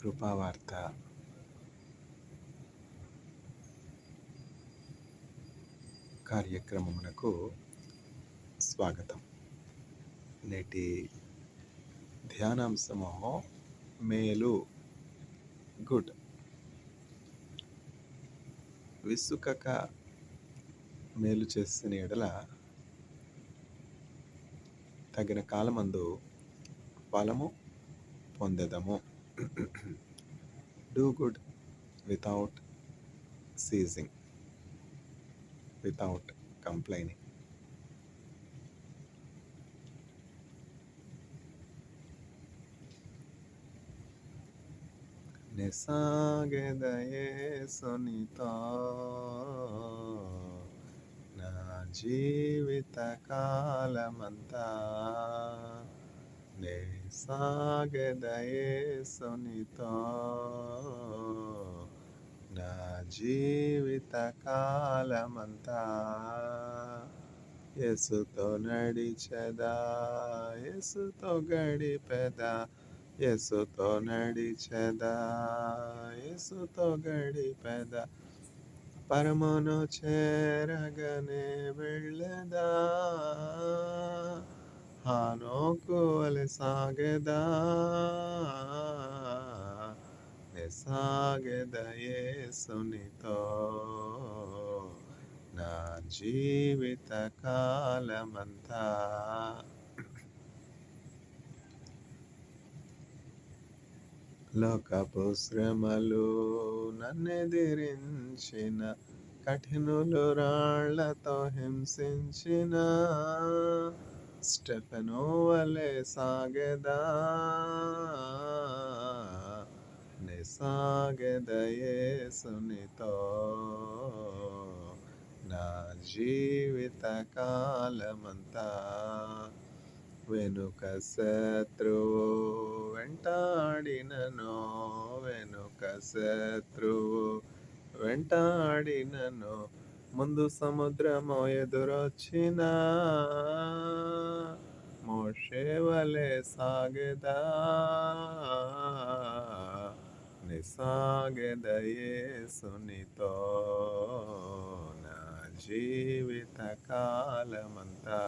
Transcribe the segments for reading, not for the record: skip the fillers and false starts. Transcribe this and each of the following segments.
కృపావార్త కార్యక్రమమునకు స్వాగతం. నేటి ధ్యానాంశము మేలు, గుడ్. విసుకక మేలు చేసిన ఎడల తగిన కాలమందు ఫలము పొందెదము. Do good without ceasing, without complaining. నెసాగెదయే సునితో నా జీవిత కాలమంతా, నెసాగెదయే సునితో నా జీవిత కాలమంతా. యేసుతో నడిచెదా, యేసుతో గడిపెదా, యేసుతో నడిచెదా, యేసుతో గడిపెదా, పరమును చేరగనే వెళ్ళెదా, హానోకు వలె సాగెదా, నెసాగెదా యేసునితో నా జీవిత కాలమంతా. లోకపు శ్రమలు నన్నెదిరించిన, కఠినులు రాళ్లతో హింసించిన, స్టెఫెను వలె సాగెదా, నెసాగెదా యేసునితో నా జీవిత కాలమంతా. వెనుక శత్రువు వెంటాడినను, వెనుక శత్రువు వెంటాడినను, ముందు సముద్రము ఎదురొచ్చిన, మోషే వలె సాగెదా, నెసాగెదా యేసునితో నా జీవిత కాలమంతా.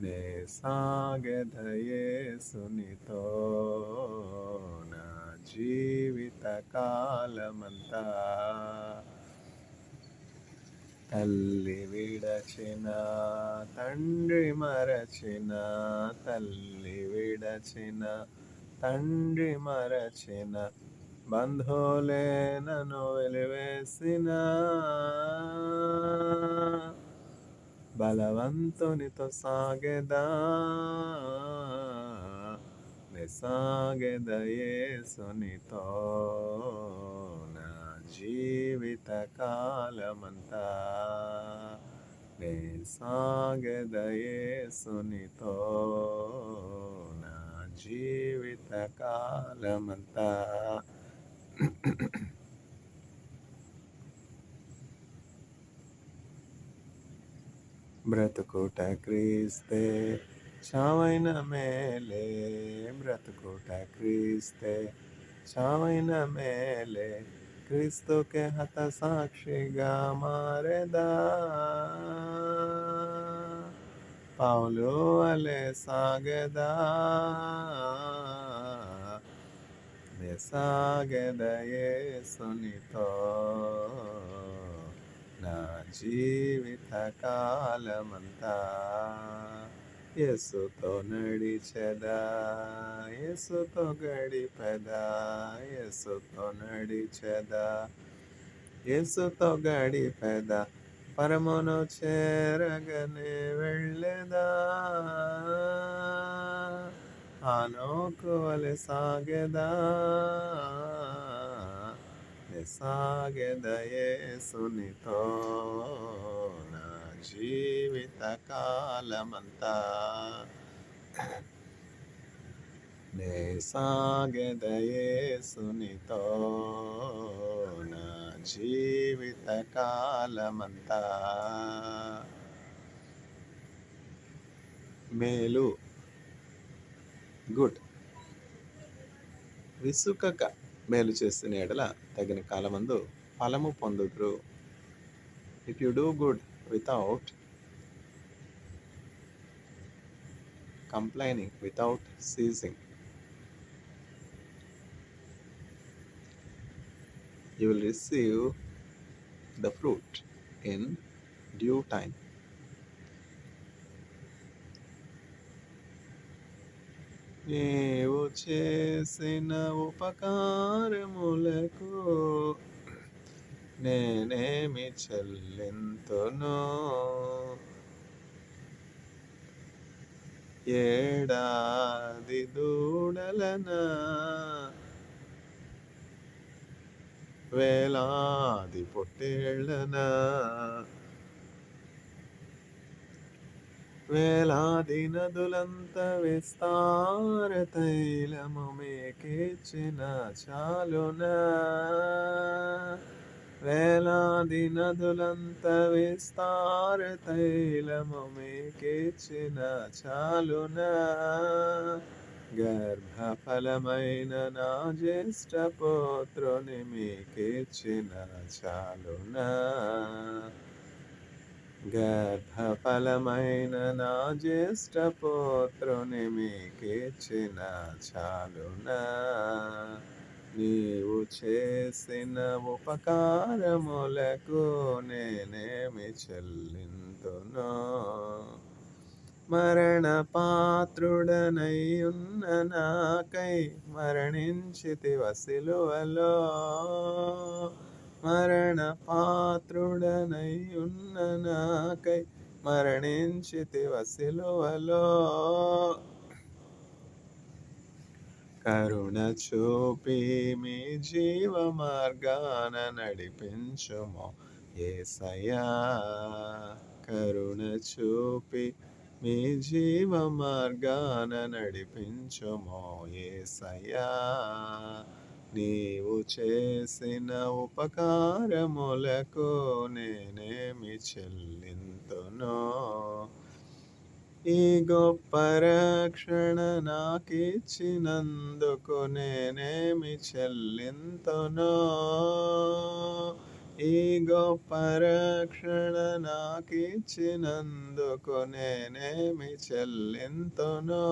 నెసాగెదా యేసునితో నా జీవిత కాలమంతా. తల్లి విడచిన, తండ్రి మరచిన, తల్లి విడచిన, తండ్రి మరచిన, బంధువులే నన్ను వెలివేసిన, బలవంతునితో సాగెదా, నెసాగెదా యేసునితో నా జీవిత కాలమంతా. నెసాగెదా యేసునితో నా జీవిత కాలమంతా. బ్రతుకుట క్రీస్తే, చావైన మేలే, బ్రతుకుట క్రీస్తే, చావైన మేలే, క్రీస్తుకే హత సాక్షిగా మారెదా, పౌలు వలె సాగెదా, నెసాగెదా యేసునితో నా జీవిత కాలమంతా. యేసుతో నడిచెదా, యేసుతో గడిపెదా, యేసుతో నడిచెదా, యేసుతో గడిపెదా, పరమును చేరగనే వెళ్ళెదా, హానోకు వలె సాగెదా, నెసాగెదా యేసునితో నా జీవిత కాలమంతా. నెసాగెదా యేసునితో నా జీవిత కాలమంతా. మేలు, గుడ్. విసుకక మేలు చేసిన ఎడల తగిన కాలమందు ఫలము పొందుదురు. If you do good without complaining, without ceasing, you will receive the fruit in due time. నీవు చేసిన ఉపకారములకు నేనేమి చెల్లింతును? ఏడాది దూడలనా, వేలాది పొట్టేళ్లనా, వేలాది నదులంత విస్తార తైలము మీకిచ్చిన చాలునా? వేలాది నదులంత విస్తార తైలము మీకిచ్చిన చాలునా? గర్భఫలమైన నా జ్యేష్ఠ పుత్రుని మీకిచ్చిన చాలునా? గర్భఫలమైన నా జ్యేష్ఠ పుత్రుని మీకిచ్చిన చాలునా? నీవు చేసిన ఉపకారములకు నేనేమి చెల్లింతును? మరణ పాత్రుడనై ఉన్న నాకై మరణించితివ సిలువలో. మరణ పాత్రుడనై ఉన్న నాకై మరణించితివ సిలువలో. కరుణ చూపి మీ జీవ మార్గాన నడిపించుము యేసయ్యా. కరుణ చూపి మీ జీవ మార్గాన నడిపించుము యేసయ్యా. నీవు చేసిన ఉపకారములకు నేనేమి చెల్లింతును? ఈ గొప్ప రక్షణ నాకిచ్చినందుకు నేనేమి చెల్లింతును? ఈ గొప్ప రక్షణ నాకిచ్చినందుకు నేనేమి చెల్లింతును?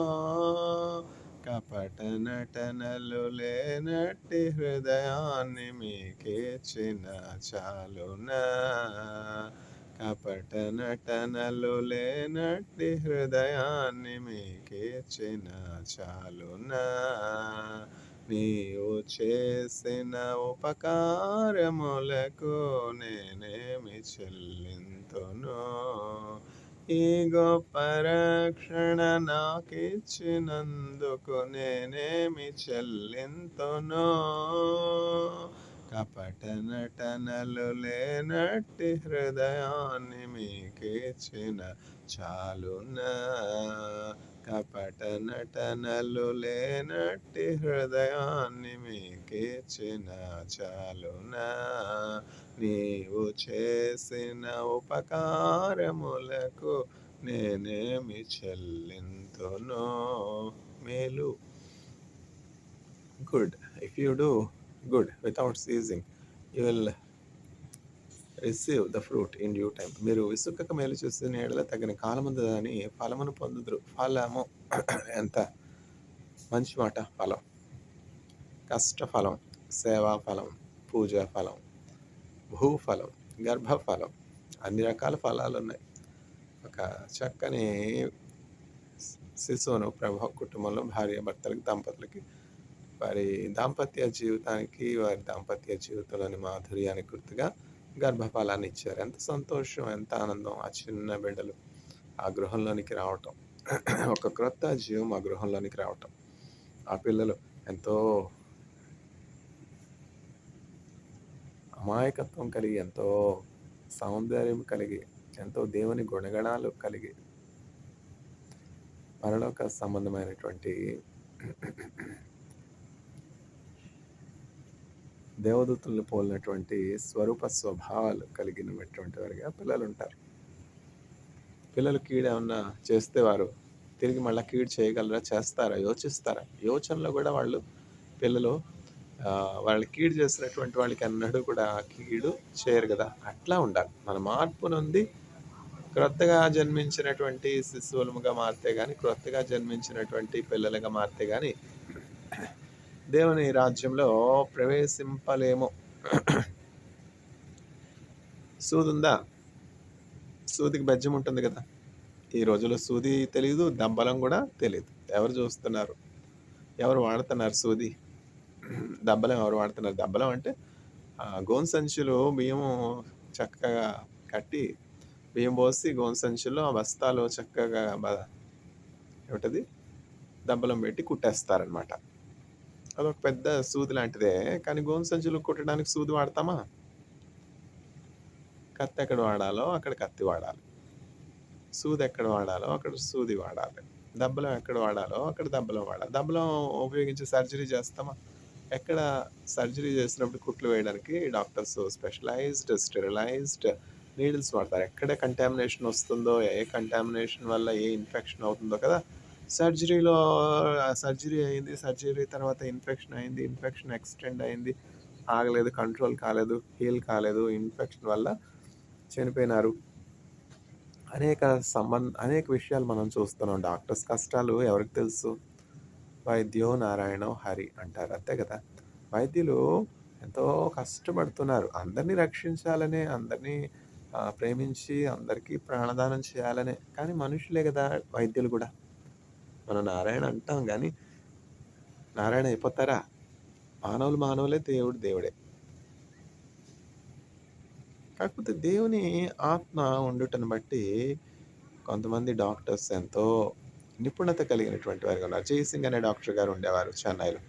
కపట నటనలు లేనట్టి హృదయాన్ని మీకిచ్చిన చాలునా? కపట నటనలు లేనట్టి హృదయాన్ని మీకిచ్చిన చాలునా? నీవు చేసిన ఉపకారములకు నేనేమి చెల్లింతును? ఈ గొప్ప రక్షణ నాకిచ్చినందుకు నేనేమి చెల్లింతును? కపట నటనలు లేనట్టి హృదయాన్ని మీకిచ్చిన చాలునా? కపట నటనలు లేనట్టి హృదయాన్ని మీకిచ్చిన చాలునా? నీవు చేసిన ఉపకారములకు నేనేమి చెల్లింతును? మేలు. Good. If you do good without ceasing, you will receive the fruit in due time. మీరు విసుకక మేలు చేసిన ఎడల తగిన కాలమందు దాని ఫలమును పొందుదురు. ఫలము ఎంత మంచి మాట. ఫలం, కష్టఫలం, సేవా ఫలం, పూజా ఫలం, భూఫలం, గర్భఫలం, అన్ని రకాల ఫలాలు ఉన్నాయి. ఒక చక్కని శిశువును ప్రభు కుటుంబంలో భార్యాభర్తలకి, దంపతులకి వారి దాంపత్య జీవితానికి, వారి దాంపత్య జీవితంలోని మాధుర్యానికి గుర్తుగా గర్భఫలాన్ని ఇచ్చారు. ఎంత సంతోషం, ఎంత ఆనందం. ఆ చిన్న బిడ్డలు ఆ గృహంలోనికి రావటం, ఒక క్రొత్త జీవం ఆ గృహంలోనికి రావటం. ఆ పిల్లలు ఎంతో అమాయకత్వం కలిగి, ఎంతో సౌందర్యం కలిగి, ఎంతో దేవుని గుణగణాలు కలిగి, పరలోక సంబంధమైనటువంటి దేవదూతలను పోలినటువంటి స్వరూప స్వభావాలు కలిగినటువంటి వారిగా పిల్లలు ఉంటారు. పిల్లలు కీడు ఏమన్నా చేస్తే వారు తిరిగి మళ్ళీ కీడు చేయగలరా, చేస్తారా, యోచిస్తారా? యోచనలో కూడా వాళ్ళు పిల్లలు వాళ్ళకి కీడు చేసినటువంటి వాళ్ళకి అన్నడు కూడా కీడు చేయరు కదా! అట్లా ఉండాలి. మన మార్పు నొంది క్రొత్తగా జన్మించినటువంటి శిశువులుగా మారితే గాని, క్రొత్తగా జన్మించినటువంటి పిల్లలుగా మారితే గాని దేవుని రాజ్యంలో ప్రవేశింపలేము. సూదుందా? సూదికి బెజ్జం ఉంటుంది గదా! ఈ రోజుల్లో సూది తెలీదు, దబ్బలం గూడా తెలీదు. ఎవరు జూస్తున్నారు? ఎవరు వాడుతున్నారు సూది? దబ్బలం ఎవరు వాడుతున్నారు? దబ్బలం అంటే గోను సంచులు బియ్యము చక్కగా కట్టి, బియ్యం పోసి గోను సంచుల్లో బస్తాలో చక్కగా ఏమిటది? దబ్బలం పెట్టి కుట్టేస్తారనమాట. అదొక పెద్ద సూది లాంటిదే. కానీ గోను సంచులు కుట్టడానికి సూది వాడతామా? కత్తెక్కడ వాడాలో అక్కడ కత్తి వాడాలి. సూది ఎక్కడ వాడాలో అక్కడ సూది వాడాలి. దబ్బలం ఎక్కడ వాడాలో అక్కడ దబ్బలం వాడాలి. దబ్బలం ఉపయోగించి సర్జరీ చేస్తామా? ఎక్కడ సర్జరీ చేసినప్పుడు కుట్లు వేయడానికి డాక్టర్స్ స్పెషలైజ్డ్, స్టెరిలైజ్డ్ నీడిల్స్ వాడతారు. ఎక్కడ కంటామినేషన్ వస్తుందో, ఏ కంటామినేషన్ వల్ల ఏ ఇన్ఫెక్షన్ అవుతుందో కదా! సర్జరీలో సర్జరీ అయింది. సర్జరీ తర్వాత ఇన్ఫెక్షన్ అయింది. ఇన్ఫెక్షన్ ఎక్స్టెండ్ అయింది. ఆగలేదు, కంట్రోల్ కాలేదు, హీల్ కాలేదు. ఇన్ఫెక్షన్ వల్ల చనిపోయినారు. అనేక విషయాలు మనం చూస్తున్నాం. డాక్టర్స్ కష్టాలు ఎవరికి తెలుసు? వైద్యో నారాయణో హరి అంటారు. అంతే కదా! వైద్యులు ఎంతో కష్టపడుతున్నారు. అందరిని రక్షించాలనే, అందరినీ ప్రేమించి అందరికీ ప్రాణదానం చేయాలనే. కానీ మనుషులే కదా వైద్యులు గూడా. మనం నారాయణ అంటాం గానీ, నారాయణ అయిపోతారా? మానవులు మానవులే, దేవుడు దేవుడే. కాకపోతే దేవుని ఆత్మ ఉండుటను బట్టి కొంతమంది డాక్టర్స్ ఎంతో నిపుణత కలిగినటువంటి వారుగా ఉన్నారు. జయసింగ్ అనే డాక్టర్ గారు ఉండేవారు చెన్నైలో.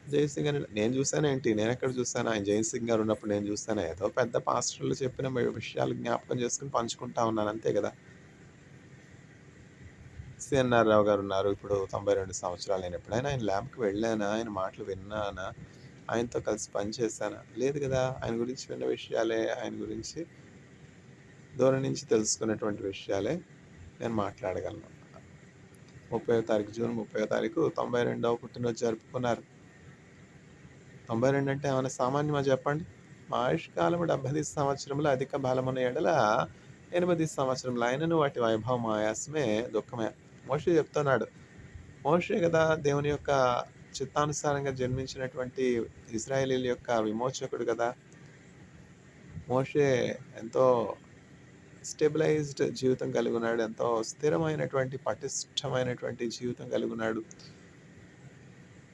జయసింగ్ అని నేను చూసానేంటి? నేనెక్కడ చూసాను? ఆయన జయసింగ్ గారు ఉన్నప్పుడు నేను చూసానా? ఏదో పెద్ద పాస్టర్లు చెప్పిన విషయాలు జ్ఞాపకం చేసుకొని పంచుకుంటా ఉన్నాను అంతే గదా! సిఎన్ఆర్ రావు గారు ఉన్నారు. ఇప్పుడు 92 సంవత్సరాలు. నేను ఎప్పుడైనా ఆయన ల్యాబ్‌కి వెళ్ళానా? ఆయన మాటలు విన్నానా? ఆయనతో కలిసి పనిచేశానా? లేదు గదా! ఆయన గురించి విన్న విషయాలే, ఆయన గురించి దూరం నుంచి తెలుసుకున్నటువంటి విషయాలే నేను మాట్లాడగలను. 30వ తారీఖు, జూన్ 30వ తారీఖు 92వ పుట్టినరోజు జరుపుకున్నారు. 92 అంటే ఏమన్నా సామాన్యమా చెప్పండి? మా ఆయుష్కాలము 70 సంవత్సరములు అధిక బలమున్న ఎడల 8 సంవత్సరములు అయినను వాటి వైభవం ఆయాసమే దుఃఖమే. మోషే చెప్తున్నాడు. మోషే కదా దేవుని యొక్క చిత్తానుసారంగా జన్మించినటువంటి ఇశ్రాయేలీయుల యొక్క విమోచకుడు కదా! మోషే ఎంతో స్టెబిలైజ్డ్ జీవితం కలిగి ఉన్నాడు. ఎంతో స్థిరమైనటువంటి, పటిష్టమైనటువంటి జీవితం కలిగి ఉన్నాడు.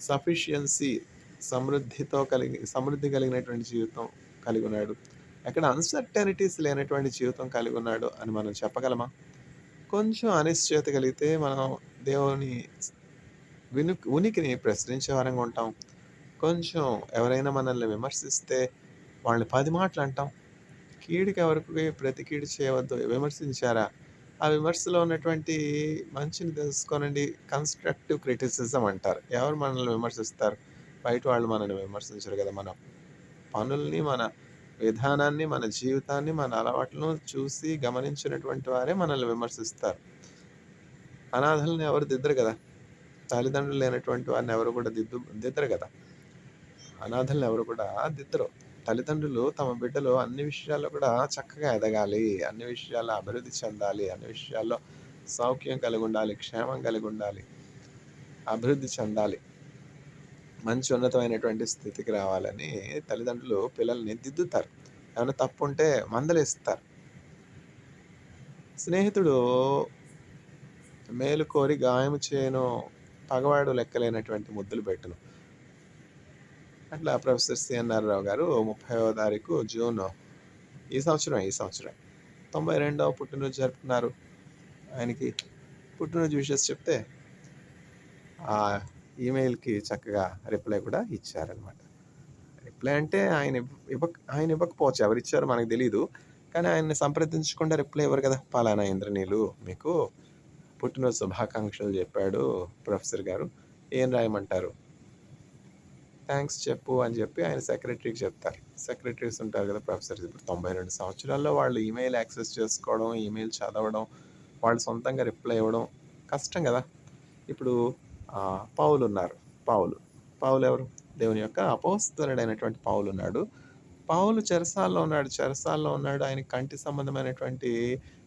సఫిషియన్సీ సమృద్ధి కలిగినటువంటి జీవితం కలిగి ఉన్నాడు. ఎక్కడ అన్సర్టనిటీస్ లేనటువంటి జీవితం కలిగి ఉన్నాడు అని మనం చెప్పగలమా? కొంచెం అనిశ్చయత కలిగితే మనం దేవుని ఉనికిని ప్రశ్నించే వారంగా ఉంటాం. కొంచెం ఎవరైనా మనల్ని విమర్శిస్తే వాళ్ళని 10 మాటలు అంటాం. కీడుకి ఎవరికి ప్రతి కీడు చేయవద్దు. విమర్శించారా? ఆ విమర్శలో ఉన్నటువంటి మంచిని తెలుసుకోనండి. కన్‌స్ట్రక్టివ్ క్రిటిసిజం అంటారు. ఎవరు మనల్ని విమర్శిస్తారు? బయట వాళ్ళు మనల్ని విమర్శించరు కదా! మన పనుల్ని, మన విధానాన్ని, మన జీవితాన్ని, మన అలవాట్లను చూసి గమనించినటువంటి వారే మనల్ని విమర్శిస్తారు. అనాథలను ఎవరు దిద్దరు కదా! తల్లిదండ్రులు లేనటువంటి వారిని ఎవరు కూడా దిద్దరు కదా! అనాథలను ఎవరు కూడా దిద్దరు. తల్లిదండ్రులు తమ బిడ్డలు అన్ని విషయాల్లో కూడా చక్కగా ఎదగాలి, అన్ని విషయాల్లో అభివృద్ధి చెందాలి, అన్ని విషయాల్లో సౌఖ్యం కలిగి ఉండాలి, క్షేమం కలిగి ఉండాలి, అభివృద్ధి చెందాలి, మంచి ఉన్నతమైనటువంటి స్థితికి రావాలని తల్లిదండ్రులు పిల్లల్ని దిద్దుతారు. ఏమైనా తప్పు ఉంటే మందలిస్తారు. స్నేహితుడు మేలు కోరి గాయము చేయను, పగవాడు లెక్కలేనటువంటి ముద్దులు పెట్టును. అట్లా ప్రొఫెసర్ సిఎన్ఆర్ రావు గారు 30వ తారీఖు జూన్ ఈ సంవత్సరం 92వ పుట్టినరోజు జరుపుకున్నారు. ఆయనకి పుట్టినరోజు విషెస్ చెప్తే ఆ ఈమెయిల్‌కి చక్కగా రిప్లై కూడా ఇచ్చారనమాట. రిప్లై అంటే ఆయన ఇవ్వకపోవచ్చు. ఎవరిచ్చారో మనకు తెలీదు. కానీ ఆయన్ని సంప్రదించకుండా రిప్లై ఇవ్వరు కదా! పలానా ఇంద్రనీలు మీకు పుట్టినరోజు శుభాకాంక్షలు చెప్పాడు ప్రొఫెసర్ గారు. ఏం రాయమంటారు? థ్యాంక్స్ చెప్పు అని చెప్పి ఆయన సెక్రటరీకి చెప్తారు. సెక్రటరీస్ ఉంటారు కదా ప్రొఫెసర్స్. ఇప్పుడు 92 సంవత్సరాల్లో వాళ్ళు ఈమెయిల్ యాక్సెస్ చేసుకోవడం, ఈమెయిల్ చదవడం, వాళ్ళు సొంతంగా రిప్లై ఇవ్వడం కష్టం కదా! ఇప్పుడు పౌలు ఉన్నారు. పౌలు ఎవరు? దేవుని యొక్క అపోస్తలుడైనటువంటి పౌలున్నాడు. పౌలు చెరసాల్లో ఉన్నాడు. చెరసాల్లో ఉన్నాడు. ఆయనకి కంటి సంబంధమైనటువంటి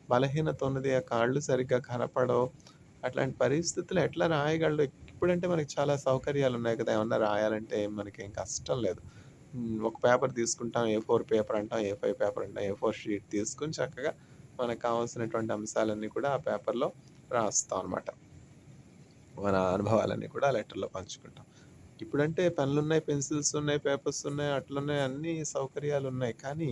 బలహీనత ఉన్నది. ఆ కాళ్ళు సరిగ్గా కనపడవు. అట్లాంటి పరిస్థితుల్లో ఎట్లా రాయగలడు? ఇప్పుడంటే మనకి చాలా సౌకర్యాలున్నాయి కదా! ఏమన్నా రాయాలంటే మనకేం కష్టం లేదు. ఒక పేపర్ తీసుకుంటాం. ఏ4 పేపర్ అంటాం. ఏ5 పేపర్ అంటాం. ఏ4 షీట్ తీసుకొని చక్కగా మనకు కావాల్సినటువంటి అంశాలన్నీ కూడా ఆ పేపర్‌లో రాస్తాం అనమాట. మన అనుభవాలన్నీ కూడా ఆ లెటర్‌లో పంచుకుంటాం. ఇప్పుడంటే పెన్నులున్నాయి, పెన్సిల్స్ ఉన్నాయి, పేపర్స్ ఉన్నాయి, అట్లున్నాయి అన్నీ సౌకర్యాలున్నాయి. కానీ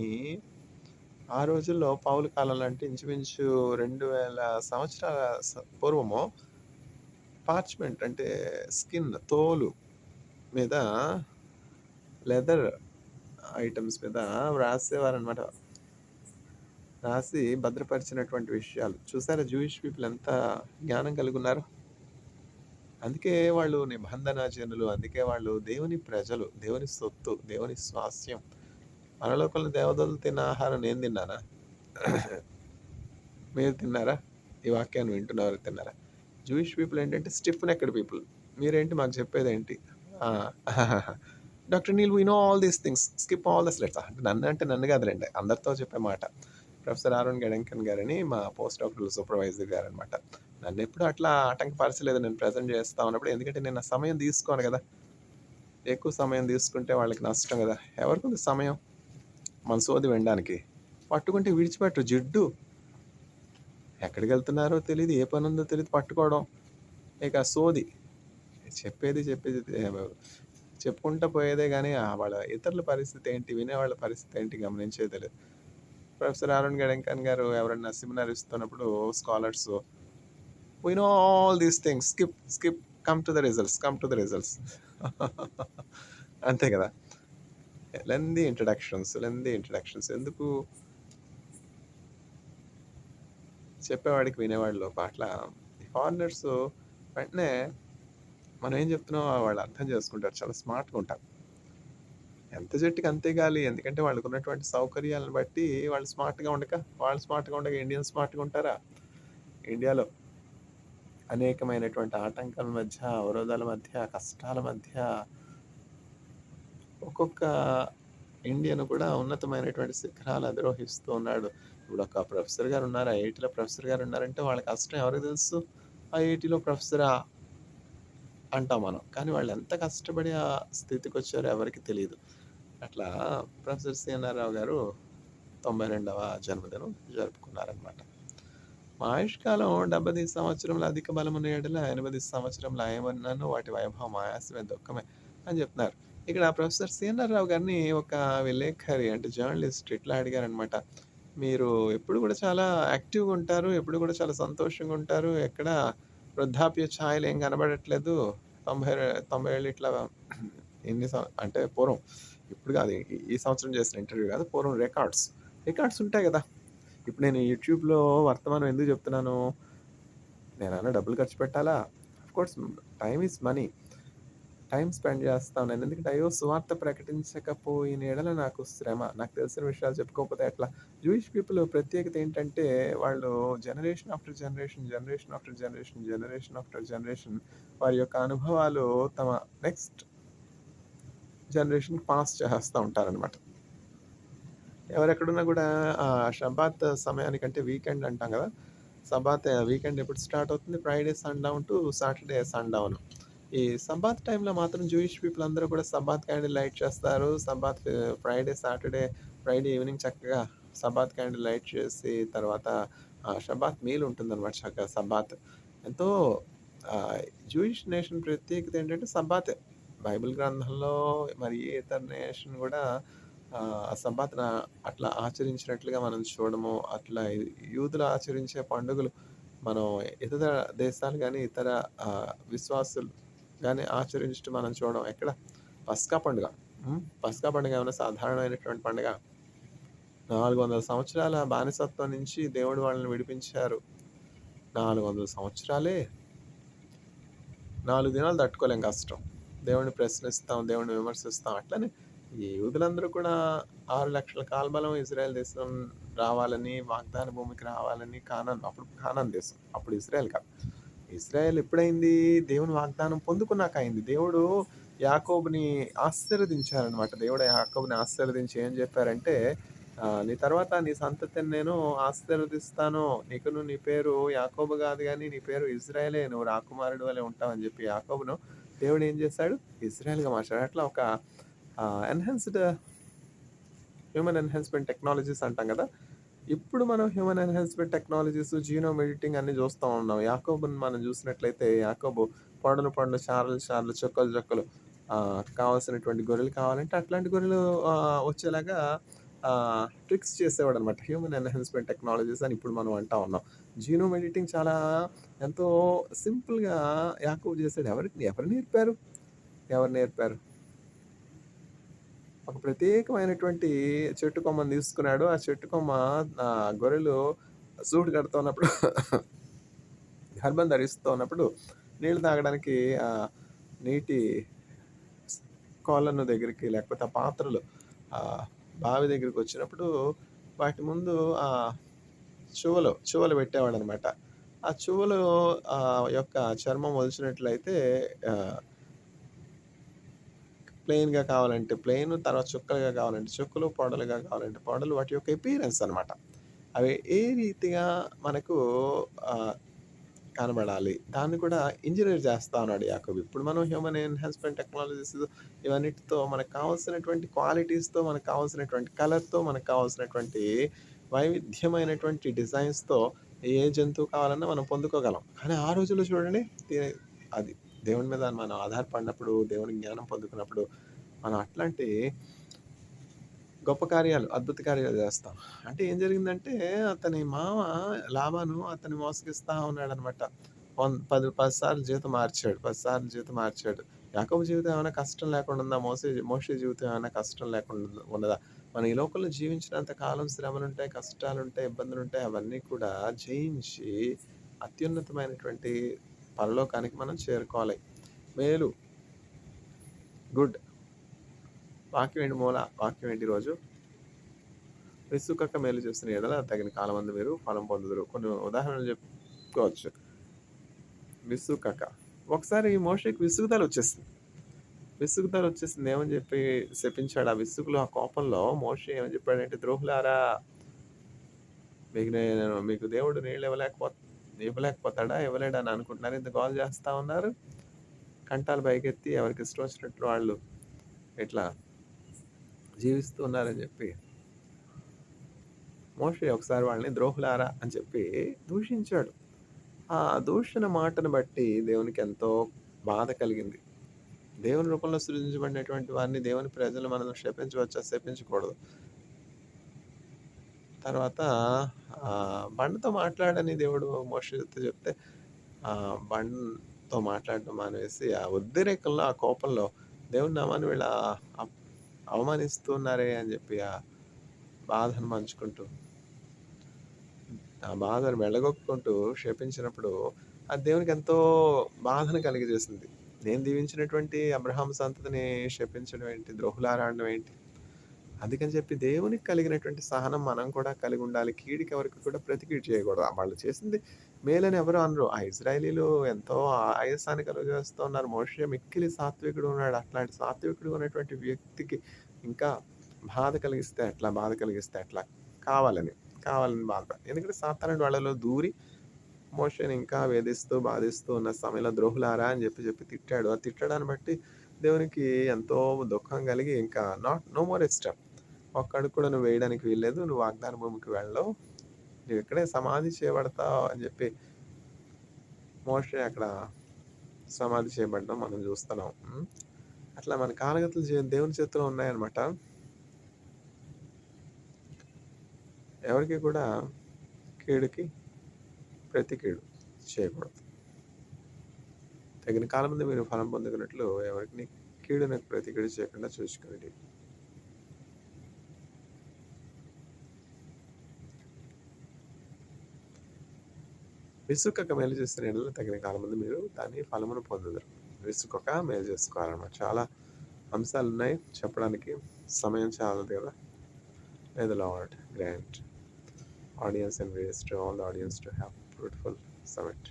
ఆ రోజుల్లో పౌలు కాలంలో అంటే ఇంచుమించు 2000 సంవత్సరాల పూర్వము పార్చ్‌మెంట్ అంటే తోలు మీద లెదర్ ఐటెమ్స్ మీద వ్రాసేవారనమాట. రాసి భద్రపరిచినటువంటి విషయాలు. చూసారా జూయిష్ పీపుల్ ఎంత జ్ఞానం కలిగున్నారో? అందుకే వాళ్ళు నిబంధన జనులు. అందుకే వాళ్ళు దేవుని ప్రజలు, దేవుని సొత్తు, దేవుని స్వాస్థ్యం. పరలోకంలో దేవదూతలు తిన్న ఆహారం నేను తిన్నానా? మీరు తిన్నారా? ఈ వాక్యాన్ని వింటున్నవారు తిన్నారా? జూయిష్ పీపుల్ ఏంటంటే స్టిఫ్ నెక్డ్ పీపుల్. మీరేంటి మాకు చెప్పేదేంటి? ఆ! Doctor Neil we know all these things. Skip all the slides. అంటే నన్ను కాదులెండి. అందరితో చెప్పే మాట. ప్రొఫెసర్ ఆరోన్ గెడంకన్ గారని మా పోస్ట్ డాక్టరల్ సూపర్వైజర్ గారనమాట. నన్నెప్పుడు అట్లా ఆటంకపరచలేదు నేను ప్రెజెంట్ చేస్తా ఉన్నప్పుడు. ఎందుకంటే నేను ఆ సమయం తీసుకోను గదా! ఎక్కువ సమయం తీసుకుంటే వాళ్ళకి నష్టం గదా! ఎవరికుంది సమయం మన సోది వినడానికి? పట్టుకుంటే విడిచిపెట్టరు జిడ్డు. ఎక్కడికెళ్తున్నారో తెలీదు. ఏ పనుందో తెలీదు పట్టుకోవడం. ఇక సోది. చెప్పేది చెప్పుకుంటా పోయేదే గానీ, వాళ్ళ ఇతరుల పరిస్థితి ఏంటి, వినేవాళ్ళ పరిస్థితి ఏంటి గమనించేదే లేదు. ప్రొఫెసర్ అరుణ్ గడంకన్ గారు ఎవరన్నా సెమినార్ ఇస్తున్నప్పుడు scholars we know all these things. Skip come to the results. అంతే కదా! లెంథీ ఇంట్రడక్షన్స్ ఎందుకు చెప్పేవాడికి వినేవాడి లోపు అట్లా ఫారినర్స్ వెంటనే మనం ఏం చెప్తున్నామో వాళ్ళు అర్థం చేసుకుంటారు. చాలా స్మార్ట్‌గా ఉంటారు. ఎంత చెట్టుకి అంతే గాలి. ఎందుకంటే వాళ్ళకున్నటువంటి సౌకర్యాలను బట్టి వాళ్ళు స్మార్ట్‌గా ఉండక ఇండియన్స్ స్మార్ట్‌గా ఉంటారా? ఇండియాలో అనేకమైనటువంటి ఆటంకాల మధ్య, అవరోధాల మధ్య, కష్టాల మధ్య ఒక్కొక్క ఇండియన్ కూడా ఉన్నతమైనటువంటి శిఖరాలు అధిరోహిస్తూ ఉన్నాడు. ఇప్పుడు ఒక ప్రొఫెసర్ గారు ఉన్నారు. ఐఐటీలో ప్రొఫెసర్ గారు ఉన్నారంటే వాళ్ళ కష్టం ఎవరికి తెలుసు? ఐఐటీలో ప్రొఫెసరా అంటాం మనం. కానీ వాళ్ళు ఎంత కష్టపడి ఆ స్థితికొచ్చారో ఎవరికీ తెలీదు. అట్లా ప్రొఫెసర్ సిఎన్ఆర్ రావు గారు 92వ జన్మదినం జరుపుకున్నారనమాట. మా ఆయుష్కాలం 70 సంవత్సరముల అధిక బలమున్న యెడల 80 సంవత్సరముల ఆయమన్నను వాటి వైభవం ఆయాసమే దుఃఖమే అని చెప్తున్నారు. ఇక్కడ ప్రొఫెసర్ సిఎన్ఆర్ రావు గారిని ఒక విలేకరి అంటే జర్నలిస్ట్ ఇట్లా అడిగారనమాట. మీరు ఎప్పుడు కూడా చాలా యాక్టివ్‌గా ఉంటారు. ఎప్పుడు కూడా చాలా సంతోషంగా ఉంటారు. ఎక్కడ వృద్ధాప్య ఛాయలు ఏం కనబడట్లేదు. 90 ఏళ్ళు ఇట్లా అంటే పూర్వం ఇప్పుడు కాదు. ఈ సంవత్సరం చేసిన ఇంటర్వ్యూ కాదు. పూర్వం రికార్డ్స్ ఉంటాయి కదా! ఇప్పుడు నేను యూట్యూబ్‌లో వర్తమానం ఎందుకు చెప్తున్నాను? నేనేమన్నా డబ్బులు ఖర్చు పెట్టాలా? Of course time is money. Time spend చేస్తాను నేను. ఎందుకంటే అయ్యో! సువార్త ప్రకటించకపోయిన యెడల నాకు శ్రమ. నాకు తెలిసిన విషయాలు చెప్పుకోకపోతే ఎట్లా? జూయిష్ పీపుల్ ప్రత్యేకత ఏంటంటే వాళ్ళు జనరేషన్ ఆఫ్టర్ జనరేషన్ వారి యొక్క అనుభవాలు తమ నెక్స్ట్ జనరేషన్‌కి పాస్ చేసేస్తా ఉంటారనమాట. ఎవరెక్కడున్నా కూడా షబ్బాత్ సమయానికంటే వీకెండ్ అంటాం కదా! వీకెండ్ ఎప్పుడు స్టార్ట్ అవుతుంది? Friday sundown to Saturday sundown. ఈ సబ్బాత్ టైంలో మాత్రం జూయిష్ పీపుల్ అందరూ కూడా సబ్బాత్ క్యాండిల్ లైట్ చేస్తారు. ఫ్రైడే, ఫ్రైడే ఈవినింగ్ చక్కగా సబ్బాత్ క్యాండిల్ లైట్ చేసి తర్వాత షబ్బాత్ మీల్ ఉంటుందనమాట. చక్కగా సబ్బాత్ ఎంతో ఆహ్, జూయిష్ నేషన్ ప్రత్యేకత ఏంటంటే సబ్బాతే. బైబిల్ గ్రంథంలో మరి ఏ ఇతర నేషన్ కూడా సబ్బాత్‌న అట్లా ఆచరించినట్లుగా మనం చూడము. అట్లా యూదులు ఆచరించే పండుగలు మనం ఇతర దేశాలు గాని, ఇతర విశ్వాసులు గాని ఆచరించడం మనం చూడం. ఎక్కడ? పస్కా పండుగ. పస్కా పండుగ ఏమన్నా సాధారణమైనటువంటి పండుగ? 400 సంవత్సరాల బానిసత్వం నుంచి దేవుడు వాళ్ళని విడిపించారు. 400 సంవత్సరాలే 4 దినాలు తట్టుకోలేం కష్టం. దేవుడిని ప్రశ్నిస్తాం, దేవుడిని విమర్శిస్తాం. అట్లనే ఈ యూదులందరూ కూడా 6,00,000 కాల్బలం ఇజ్రాయెల్ దేశం రావాలని, వాగ్దాన భూమికి రావాలని అప్పుడు కానాన్ దేశం. అప్పుడు ఇజ్రాయెల్ కాదు. ఇజ్రాయెల్ ఎప్పుడైంది? దేవుని వాగ్దానం పొందుకున్నాక అయింది. దేవుడు యాకోబుని ఆశీర్వదించారనమాట. దేవుడు యాకోబుని ఆశీర్వదించి ఏం చెప్పారంటే, "నీ తర్వాత నీ సంతతిని నేను ఆశీర్వదిస్తాను. నీకును నీ పేరు యాకోబు గాదు గానీ, నీ పేరు ఇజ్రాయేలే. నువ్వు రాకుమారుడి వలె ఉంటావు" అని చెప్పి యాకోబును దేవుడు ఏం చేశాడు? ఇజ్రాయేల్‌గా మార్చాడు. అట్లా ఒక ఎన్హాన్స్‌డ్ హ్యూమన్ ఎన్హాన్స్‌మెంట్ టెక్నాలజీస్ అంటాం గదా! ఇప్పుడు మనం human enhancement technologies, genome editing అన్నీ చూస్తా ఉన్నాం. యాకోబుని మనం చూసినట్లయితే యాకోబు పొడలు పొడలు, చారలు చారలు, చుక్కలు చుక్కలు కావాల్సినటువంటి గొర్రెలు కావాలంటే అట్లాంటి గొర్రెలు వచ్చేలాగా ట్రిక్స్ చేసేవాడనమాట. హ్యూమన్ ఎన్హాన్స్‌మెంట్ టెక్నాలజీస్ అని ఇప్పుడు మనం అంటా ఉన్నాం. జీనోమ్ ఎడిటింగ్ చాలా ఎంతో సింపుల్‌గా యాకోబు చేసాడు. ఎవరు నేర్పారు? ఎవరు నేర్పారు? ఒక ప్రత్యేకమైనటువంటి చెట్టు కొమ్మని తీసుకున్నాడు. ఆ చెట్టు కొమ్మ గొర్రెలు సూడు కడుతున్నప్పుడు గర్భం ధరిస్తూ ఉన్నప్పుడు నీళ్ళు తాగడానికి నీటి కొలను దగ్గరికి లేకపోతే ఆ పాత్రలు బావి దగ్గరికి వచ్చినప్పుడు వాటి ముందు చువ్వలు పెట్టేవాడనమాట. ఆ చువ్వలు యొక్క చర్మం ఒలిచినట్లయితే ప్లెయిన్‌గా కావాలంటే ప్లెయిన్, తర్వాత చుక్కలుగా కావాలంటే చుక్కలు, పొడలుగా కావాలంటే పొడలు, వాటి యొక్క అపియరెన్స్ అనమాట. అవి ఏ రీతిగా మనకు కనబడాలి. దాన్ని కూడా ఇంజినీర్ చేస్తా ఉన్నాడు యాకోబు. ఇప్పుడు మనం హ్యూమన్ ఎన్హాన్స్‌మెంట్ టెక్నాలజీస్ ఇవన్నిటితో మనకు కావాల్సినటువంటి క్వాలిటీస్‌తో, మనకు కావాల్సినటువంటి కలర్‌తో, మనకు కావాల్సినటువంటి వైవిధ్యమైనటువంటి డిజైన్స్‌తో ఏ జంతువు కావాలన్నా మనం పొందుకోగలం. కానీ ఆ రోజుల్లో చూడండి అది దేవుని మీద మనం ఆధారపడినప్పుడు, దేవుని జ్ఞానం పొందుకున్నప్పుడు మనం అట్లాంటి గొప్ప కార్యాలు, అద్భుత కార్యాలు చేస్తాం. అంటే ఏం జరిగిందంటే అతని మామ లాబాను అతన్ని మోసగిస్తా ఉన్నాడనమాట. 10 సార్లు జీతం మార్చాడు. 10 సార్లు జీతం మార్చాడు. యాకోబు జీవితం ఏమైనా కష్టం లేకుండా ఉందా? మోషే జీవితం ఏమైనా కష్టం లేకుండా ఉన్నదా? మనం ఈ లోకంలో జీవించినంత కాలం శ్రమలుంటాయి, కష్టాలుంటాయి, ఇబ్బందులుంటాయి. అవన్నీ కూడా జయించి అత్యున్నతమైనటువంటి పరలోకానికి మనం చేరుకోవాలి. మేలు, గుడ్. వాక్యం ఏంటి మూల? వాక్యం ఏంటి ఈరోజు? విసుకక మేలు చేస్తున్న ఎడల తగిన కాలమందు మీరు ఫలం పొందుదురు. కొన్ని ఉదాహరణలు చెప్పుకోవచ్చు. విసుకక. ఒకసారి మోషేకి విసుగుదల వచ్చేసింది. ఏమని చెప్పి శపించాడు. ఆ విసుగులో, ఆ కోపంలో మోషే ఏమని చెప్పాడంటే, ద్రోహులారా, మీకు దేవుడు నీళ్ళు ఇవ్వలేకపోతాడా? ఇవ్వలేడా అని అనుకుంటున్నారు. ఇంత గోల చేస్తా ఉన్నారు. కంఠాలు పైకెత్తి ఎవరికి ఇష్టం వచ్చినట్లు వాళ్ళు ఇట్లా జీవిస్తూ ఉన్నారని చెప్పి మోషే ఒకసారి వాళ్ళని ద్రోహులారా అని చెప్పి దూషించాడు. ఆ దూషణ మాటను బట్టి దేవునికి ఎంతో బాధ కలిగింది. దేవుని రూపంలో సృజించబడినటువంటి వారిని, దేవుని ప్రజలు మనల్ని శపించవచ్చా? శపించకూడదు. తర్వాత బండతో మాట్లాడని దేవుడు మోషేతో చెప్తే బండతో మాట్లాడడం మానేసి ఆ ఉద్రేకంలో, ఆ కోపంలో దేవుని నామాన్ని వీళ్ళు అవమానిస్తున్నారే అని చెప్పి ఆ బాధను పంచుకుంటూ, ఆ బాధను వెళ్ళగొట్టుకుంటూ శపించినప్పుడు అది దేవునికి ఎంతో బాధను కలిగజేసింది. నేను దీవించినటువంటి అబ్రహాం సంతతిని శపించడం ఏంటి? ద్రోహులారా అనడం ఏంటి? అందుకని చెప్పి దేవునికి కలిగినటువంటి సహనం మనం కూడా కలిగి ఉండాలి. కీడుకి ఎవరికి కూడా ప్రతికీడు చేయకూడదు. వాళ్ళు చేసింది మేలని ఎవరు అనరు. ఆ ఇజ్రాయేలీలు ఎంతో ఆయాసాన్ని కలుగజేస్తూ ఉన్నారు. మోషే మిక్కిలి సాత్వికుడు ఉన్నాడు. అట్లాంటి సాత్వికుడు ఉన్నటువంటి వ్యక్తికి ఇంకా బాధ కలిగిస్తే ఎట్లా? కావాలని, బాధ. ఎందుకంటే సాతానుడు వాళ్ళలో దూరి మోషేని ఇంకా వేధిస్తూ, బాధిస్తూ ఉన్న సమయంలో ద్రోహులారా అని చెప్పి తిట్టాడు. ఆ తిట్టడాన్ని బట్టి దేవునికి ఎంతో దుఃఖం కలిగి ఇంకా నో మోర్ ఎస్టెప్. ఒక్క అడుగు కూడా నువ్వు వేయడానికి వీల్లేదు. నువ్వు వాగ్దాన భూమికి వెళ్ళవు. నువ్వు ఇక్కడే సమాధి చేయబడతావు అని చెప్పి మోషే అక్కడ సమాధి చేయబడడం మనం చూస్తున్నాం. అట్లా మన కాలగతులు దేవుని చేతిలో ఉన్నాయన్నమాట. ఎవరికి కూడా కీడుకి ప్రతి కీడు చేయకూడదు. తగిన కాలం ముందు మీరు ఫలం పొందుకున్నట్లు ఎవరికి కీడునకు ప్రతి కీడు చేయకుండా చూసుకునేది. విసుకక మేలు చేస్తున్న ఎడల తగిన కాలం ముందు మీరు దాని ఫలమును పొందుదురు. విసుకక మేలు చేసుకోవాలన్నమాట. చాలా అంశాలు ఉన్నాయి చెప్పడానికి, సమయం చాలదు కదా. May the Lord grant audience and grace to all the audience to have fruitful summit.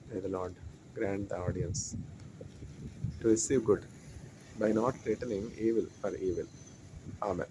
May the Lord grant the audience to receive good by not returning evil for evil. Amen.